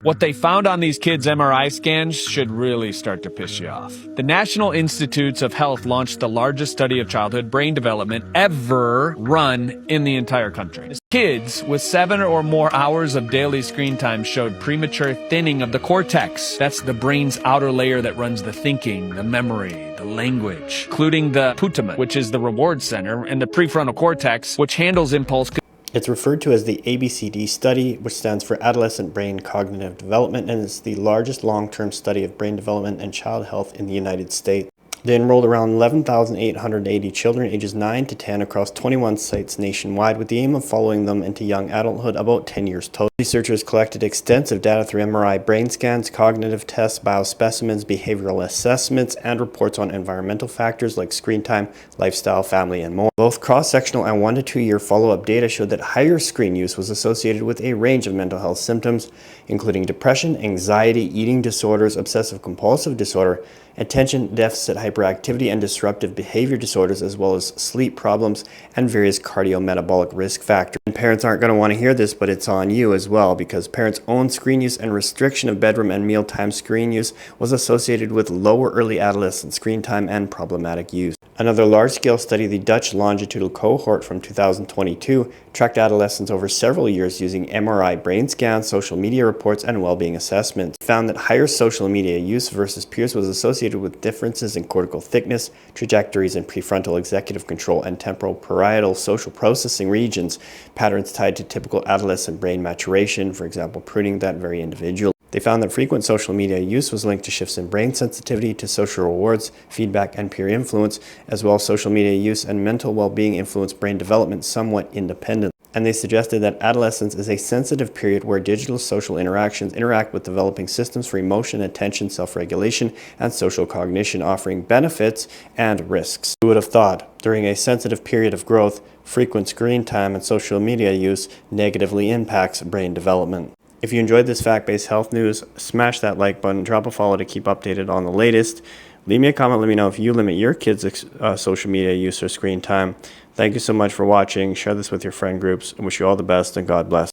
What they found on these kids' MRI scans should really start to piss you off. The National Institutes of Health launched the largest study of childhood brain development ever run in the entire country. Kids with 7 or more hours of daily screen time showed premature thinning of the cortex. That's the brain's outer layer that runs the thinking, the memory, the language, including the putamen, which is the reward center, and the prefrontal cortex, which handles impulse. It's referred to as the ABCD study, which stands for Adolescent Brain Cognitive Development, and is the largest long-term study of brain development and child health in the United States. They enrolled around 11,880 children ages 9 to 10 across 21 sites nationwide, with the aim of following them into young adulthood, about 10 years total. Researchers collected extensive data through MRI brain scans, cognitive tests, biospecimens, behavioral assessments, and reports on environmental factors like screen time, lifestyle, family, and more. Both cross-sectional and 1 to 2 year follow-up data showed that higher screen use was associated with a range of mental health symptoms, including depression, anxiety, eating disorders, obsessive-compulsive disorder, attention deficit hyperactivity, and disruptive behavior disorders, as well as sleep problems and various cardiometabolic risk factors. And parents aren't going to want to hear this, but it's on you as well, because parents' own screen use and restriction of bedroom and mealtime screen use was associated with lower early adolescent screen time and problematic use. Another large-scale study, the Dutch longitudinal cohort from 2022, tracked adolescents over several years using MRI brain scans, social media reports, and well-being assessments. It found that higher social media use versus peers was associated with differences in cortical thickness, trajectories in prefrontal executive control, and temporal parietal social processing regions, patterns tied to typical adolescent brain maturation, for example, pruning that very individual. They found that frequent social media use was linked to shifts in brain sensitivity to social rewards, feedback, and peer influence, as well as social media use and mental well-being influenced brain development somewhat independently. And they suggested that adolescence is a sensitive period where digital social interactions interact with developing systems for emotion, attention, self-regulation, and social cognition, offering benefits and risks. Who would have thought? During a sensitive period of growth, frequent screen time and social media use negatively impacts brain development. If you enjoyed this fact-based health news, smash that like button, drop a follow to keep updated on the latest. Leave me a comment, let me know if you limit your kids' social media use or screen time. Thank you so much for watching. Share this with your friend groups. I wish you all the best and God bless.